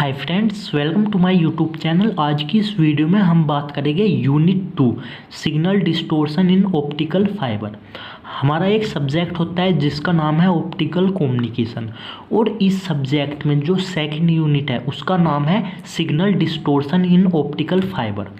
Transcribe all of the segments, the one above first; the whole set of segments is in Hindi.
Hi friends, welcome to my YouTube channel. आज की इस वीडियो में हम बात करेंगे unit 2 signal distortion in optical fibre. हमारा एक सब्जेक्ट होता है जिसका नाम है ऑप्टिकल कम्युनिकेशन, और इस सब्जेक्ट में जो सेकंड यूनिट है उसका नाम है signal distortion in optical fibre.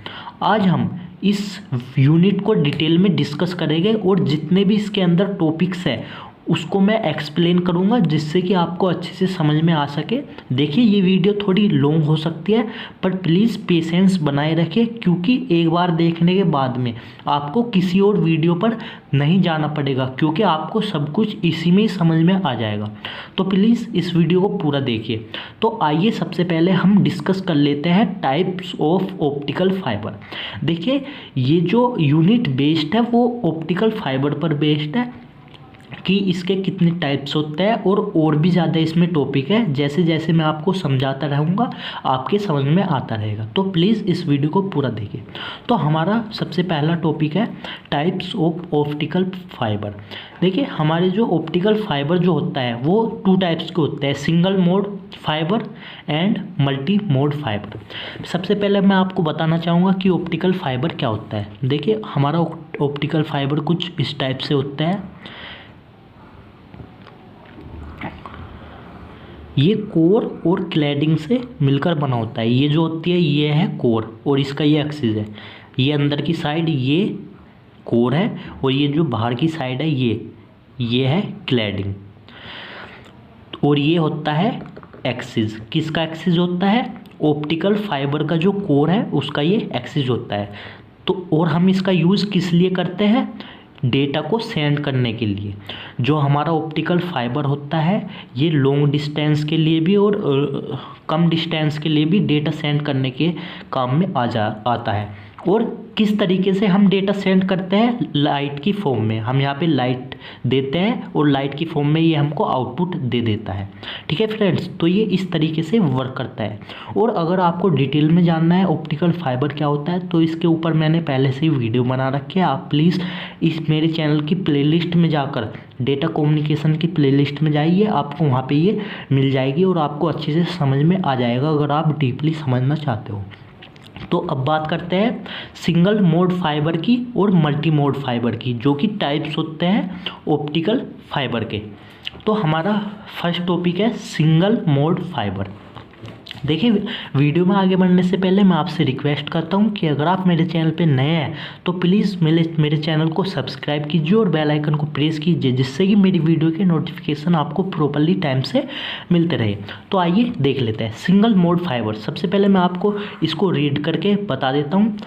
आज हम इस यूनिट को डिटेल में डिस्कस करेंगे और जितने भी इसके अंदर टॉपिक्स है उसको मैं एक्सप्लेन करूंगा जिससे कि आपको अच्छे से समझ में आ सके। देखिए, ये वीडियो थोड़ी लॉन्ग हो सकती है पर प्लीज़ पेशेंस बनाए रखें, क्योंकि एक बार देखने के बाद में आपको किसी और वीडियो पर नहीं जाना पड़ेगा, क्योंकि आपको सब कुछ इसी में ही समझ में आ जाएगा। तो प्लीज़ इस वीडियो को पूरा देखिए। तो आइए सबसे पहले हम डिस्कस कर लेते हैं टाइप्स ऑफ ऑप्टिकल फाइबर। देखिए, ये जो यूनिट बेस्ड है वो ऑप्टिकल फाइबर पर बेस्ड है कि इसके कितने टाइप्स होते हैं और भी ज़्यादा इसमें टॉपिक है। जैसे जैसे मैं आपको समझाता रहूँगा आपके समझ में आता रहेगा, तो प्लीज़ इस वीडियो को पूरा देखिए। तो हमारा सबसे पहला टॉपिक है टाइप्स ऑफ ऑप्टिकल फाइबर। देखिए, हमारे जो ऑप्टिकल फाइबर जो होता है वो 2 टाइप्स के होते हैं, single mode fibre and multi mode fibre. सबसे पहले मैं आपको बताना चाहूँगा कि ऑप्टिकल फाइबर क्या होता है। देखिए, हमारा ऑप्टिकल फाइबर कुछ इस टाइप से होता है। ये कोर और क्लैडिंग से मिलकर बना होता है। ये जो होती है ये है कोर और इसका ये एक्सिस है। ये अंदर की साइड ये कोर है और ये जो बाहर की साइड है ये है क्लैडिंग, और ये होता है एक्सिस। किसका एक्सिस होता है? ऑप्टिकल फाइबर का जो कोर है उसका ये एक्सिस होता है। तो और हम इसका यूज़ किस लिए करते हैं? डेटा को सेंड करने के लिए। जो हमारा ऑप्टिकल फाइबर होता है ये लॉन्ग डिस्टेंस के लिए भी और कम डिस्टेंस के लिए भी डेटा सेंड करने के काम में आता है। और किस तरीके से हम डेटा सेंड करते हैं? लाइट की फॉर्म में। हम यहाँ पे लाइट देते हैं और लाइट की फॉर्म में ये हमको आउटपुट दे देता है। ठीक है फ्रेंड्स, तो ये इस तरीके से वर्क करता है। और अगर आपको डिटेल में जानना है ऑप्टिकल फाइबर क्या होता है तो इसके ऊपर मैंने पहले से ही वीडियो बना रखी है। आप प्लीज़ इस मेरे चैनल की प्लेलिस्ट में जाकर डेटा कम्युनिकेशन की प्लेलिस्ट में जाइए, आपको वहाँ पे ये मिल जाएगी और आपको अच्छे से समझ में आ जाएगा अगर आप डीपली समझना चाहते हो। तो अब बात करते हैं सिंगल मोड फाइबर की और मल्टी मोड फाइबर की, जो कि टाइप्स होते हैं ऑप्टिकल फाइबर के। तो हमारा फर्स्ट टॉपिक है सिंगल मोड फाइबर। देखिए, वीडियो में आगे बढ़ने से पहले मैं आपसे रिक्वेस्ट करता हूं कि अगर आप मेरे चैनल पे नए हैं तो प्लीज़ मेरे चैनल को सब्सक्राइब कीजिए और बेल आइकन को प्रेस कीजिए, जिससे कि मेरी वीडियो के नोटिफिकेशन आपको प्रॉपरली टाइम से मिलते रहे। तो आइए देख लेते हैं सिंगल मोड फाइबर। सबसे पहले मैं आपको इसको रीड करके बता देता हूँ।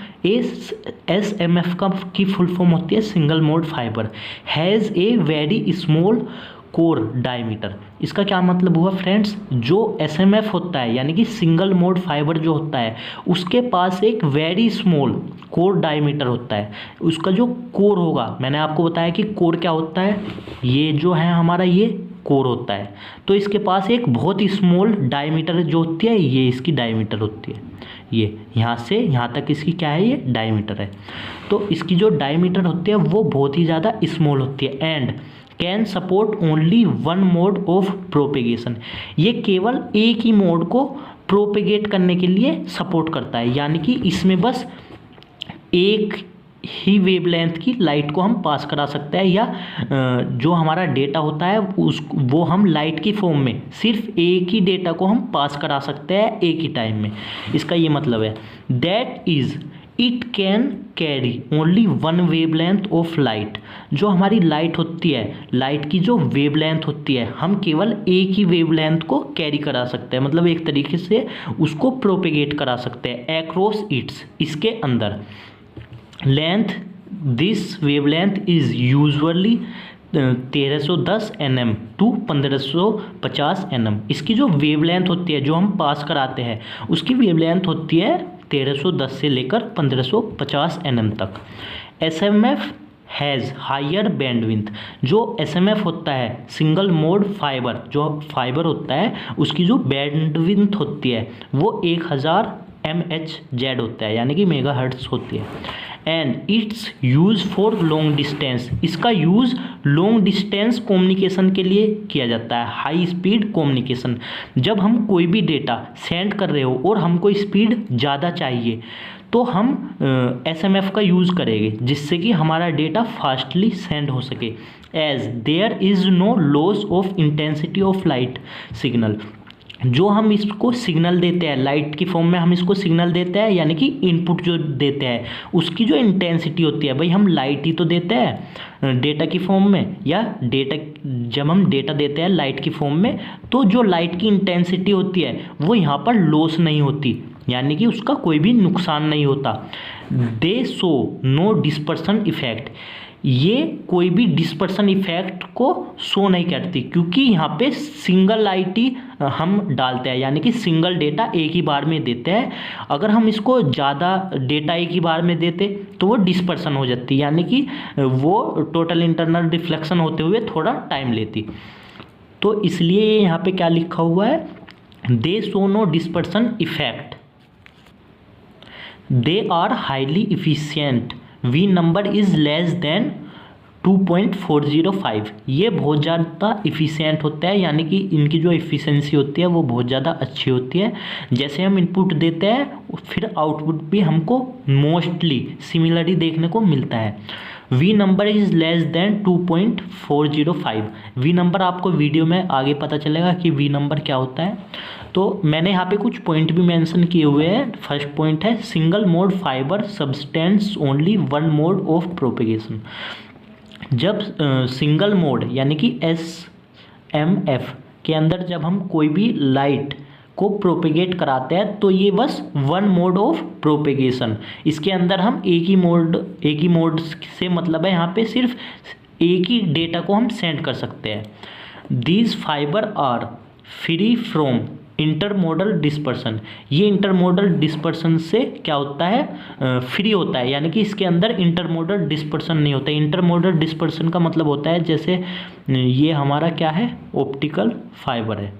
SMF की फुल फॉर्म होती है single mode fibre, has a very small core diameter. इसका क्या मतलब हुआ फ्रेंड्स? जो SMF होता है यानी कि सिंगल मोड फाइबर जो होता है उसके पास एक वेरी स्मॉल कोर डायमीटर होता है। उसका जो कोर होगा, मैंने आपको बताया कि कोर क्या होता है, ये जो है हमारा ये कोर होता है। तो इसके पास एक बहुत ही स्मॉल डायमीटर जो होती है, ये इसकी डायमीटर होती है। ये यहाँ से यहाँ तक इसकी क्या है, ये डायमीटर है। तो इसकी जो डायमीटर होती है वो बहुत ही ज़्यादा स्मॉल होती है। And can support only one mod of propagation. ये केवल एक ही मोड को प्रोपेगेट करने के लिए सपोर्ट करता है, यानी कि इसमें बस एक ही वेवलेंथ की लाइट को हम पास करा सकते हैं, या जो हमारा डेटा होता है वो हम लाइट की फॉर्म में सिर्फ एक ही डेटा को हम पास करा सकते हैं एक ही टाइम में। इसका ये मतलब है that is it can carry only one wavelength of light. जो हमारी लाइट होती है, लाइट की जो वेवलेंथ होती है, हम केवल एक ही वेवलेंथ को कैरी करा सकते हैं, मतलब एक तरीके से उसको प्रोपेगेट करा सकते हैं अक्रॉस इट्स, इसके अंदर। Length this wavelength is usually 1310 nm to 1550 nm। इसकी जो वेवलेंथ होती है जो हम पास कराते हैं उसकी वेवलेंथ होती है 1310 से लेकर 1550 nm तक। SMF has higher bandwidth. जो SMF होता है सिंगल मोड फाइबर, जो फाइबर होता है उसकी जो बैंडविड्थ होती है वो 1000 MHz होता है, यानी कि मेगाहर्ट्ज़ होती है। And it's use for long distance. इसका यूज़ लॉन्ग डिस्टेंस कम्युनिकेशन के लिए किया जाता है, हाई स्पीड कम्युनिकेशन। जब हम कोई भी डेटा सेंड कर रहे हो और हमको स्पीड ज़्यादा चाहिए तो हम SMF का यूज़ करेंगे, जिससे कि हमारा डेटा फास्टली सेंड हो सके। As there is no loss of intensity of light signal. जो हम इसको सिग्नल देते हैं लाइट की फॉर्म में, हम इसको सिग्नल देते हैं, यानी कि इनपुट जो देते हैं उसकी जो इंटेंसिटी होती है, भाई हम लाइट ही तो देते हैं डेटा की फॉर्म में, या डेटा जब हम डेटा देते हैं लाइट की फॉर्म में तो जो लाइट की इंटेंसिटी होती है वो यहाँ पर लॉस नहीं होती, यानी कि उसका कोई भी नुकसान नहीं होता। They show no dispersion effect. ये कोई भी डिस्पर्सन इफेक्ट को शो नहीं करती, क्योंकि यहाँ पे सिंगल लाइट ही हम डालते हैं, यानी कि सिंगल डेटा एक ही बार में देते हैं। अगर हम इसको ज़्यादा डेटा एक ही बार में देते तो वो डिस्पर्सन हो जाती, यानी कि वो टोटल इंटरनल रिफ्लेक्शन होते हुए थोड़ा टाइम लेती। तो इसलिए यहाँ पे क्या लिखा हुआ है, they show no dispersion effect, they are highly efficient, V number is less than 2.405। ये बहुत ज़्यादा इफ़िशियंट होता है, यानी कि इनकी जो इफ़िशेंसी होती है वो बहुत ज़्यादा अच्छी होती है। जैसे हम इनपुट देते हैं फिर आउटपुट भी हमको मोस्टली सिमिलरली देखने को मिलता है। V number is less than 2.405। V number आपको वीडियो में आगे पता चलेगा कि वी नंबर क्या होता है। तो मैंने यहाँ पे कुछ पॉइंट भी मेंशन किए हुए हैं। फर्स्ट पॉइंट है single mode fibre substance only one mod of propagation. जब सिंगल मोड यानी कि SMF के अंदर जब हम कोई भी लाइट को प्रोपेगेट कराते हैं तो ये बस वन मोड ऑफ प्रोपेगेशन, इसके अंदर हम एक ही मोड से मतलब है यहाँ पे सिर्फ एक ही डेटा को हम सेंड कर सकते हैं। These fibre are free from intermodal dispersion. ये इंटरमोडल डिस्पर्सन से क्या होता है, फ्री होता है, यानी कि इसके अंदर इंटरमोडल डिस्पर्सन नहीं होता है। इंटरमोडल डिस्पर्सन का मतलब होता है जैसे ये हमारा क्या है, ऑप्टिकल फाइबर है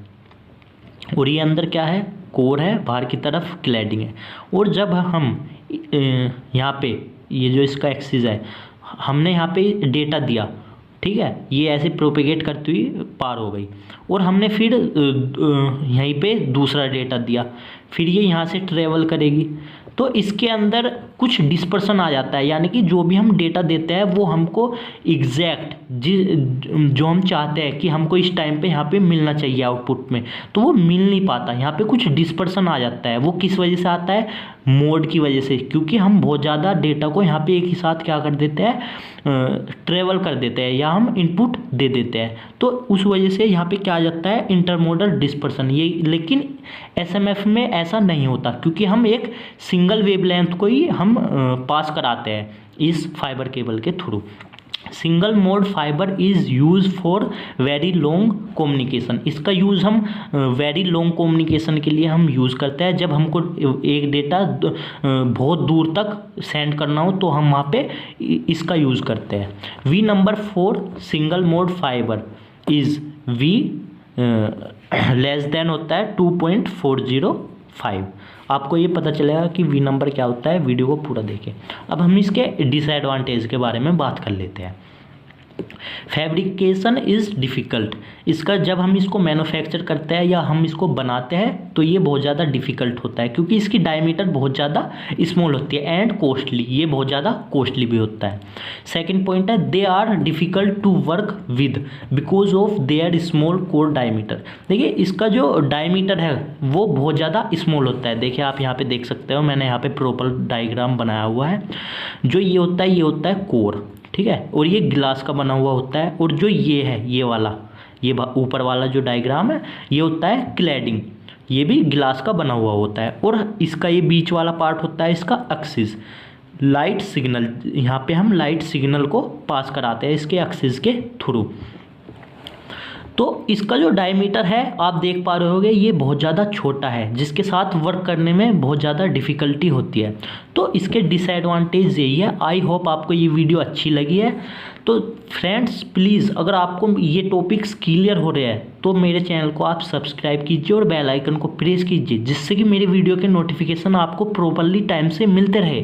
और ये अंदर क्या है, कोर है, बाहर की तरफ क्लैडिंग है। और जब हम यहाँ पे ये जो इसका एक्सिस है, हमने यहाँ पे डेटा दिया, ठीक है, ये ऐसे प्रोपेगेट करती हुई पार हो गई और हमने फिर यहीं पे दूसरा डेटा दिया, फिर ये यहाँ से ट्रेवल करेगी तो इसके अंदर कुछ डिस्पर्सन आ जाता है, यानी कि जो भी हम डेटा देते हैं वो हमको एग्जैक्ट जो हम चाहते हैं कि हमको इस टाइम पे यहाँ पे मिलना चाहिए आउटपुट में, तो वो मिल नहीं पाता। यहाँ पे कुछ डिस्पर्सन आ जाता है। वो किस वजह से आता है, मोड की वजह से, क्योंकि हम बहुत ज़्यादा डेटा को यहाँ पे एक ही साथ क्या कर देते हैं, ट्रेवल कर देते हैं या हम इनपुट दे देते हैं, तो उस वजह से यहाँ पे क्या आ जाता है, इंटरमोडल डिस्पर्सन। ये लेकिन SMF में ऐसा नहीं होता, क्योंकि हम एक सिंगल वेवलेंथ को ही हम पास कराते हैं इस फाइबर केबल के through. Single mode fibre is use for very long communication. इसका यूज़ हम वेरी लॉन्ग कम्युनिकेशन के लिए हम यूज़ करते हैं। जब हमको एक डेटा बहुत दूर तक सेंड करना हो तो हम वहाँ पे इसका यूज़ करते हैं। V number 4 single mode fibre is V less than होता है 2.405। आपको ये पता चलेगा कि वी नंबर क्या होता है, वीडियो को पूरा देखें। अब हम इसके डिसएडवांटेज के बारे में बात कर लेते हैं। Fabrication is difficult. इसका जब हम इसको मैन्युफैक्चर करते हैं या हम इसको बनाते हैं तो ये बहुत ज़्यादा डिफ़िकल्ट होता है, क्योंकि इसकी डायमीटर बहुत ज़्यादा स्मॉल होती है एंड कॉस्टली, ये बहुत ज़्यादा कॉस्टली भी होता है। सेकंड पॉइंट है they are difficult to work with because of their small core diameter. देखिए इसका जो डायमीटर है वो बहुत ज़्यादा स्मॉल होता है। देखिए आप यहाँ पे देख सकते हो, मैंने यहाँ पे प्रॉपर डायग्राम बनाया हुआ है। जो ये होता है कोर, ठीक है, और ये ग्लास का बना हुआ होता है। और जो ये है, ये वाला, ये ऊपर वाला जो डायग्राम है ये होता है क्लैडिंग, ये भी ग्लास का बना हुआ होता है। और इसका ये बीच वाला पार्ट होता है इसका एक्सिस, लाइट सिग्नल। यहाँ पे हम लाइट सिग्नल को पास कराते हैं इसके एक्सिस के थ्रू। तो इसका जो डायमीटर है आप देख पा रहे होगे ये बहुत ज़्यादा छोटा है, जिसके साथ वर्क करने में बहुत ज़्यादा डिफ़िकल्टी होती है। तो इसके डिसएडवांटेज यही है। आई होप आपको ये वीडियो अच्छी लगी है। तो फ्रेंड्स प्लीज़, अगर आपको ये टॉपिक्स क्लियर हो रहे हैं तो मेरे चैनल को आप सब्सक्राइब कीजिए और बेल आइकन को प्रेस कीजिए, जिससे कि मेरे वीडियो के नोटिफिकेशन आपको प्रॉपरली टाइम से मिलते रहे।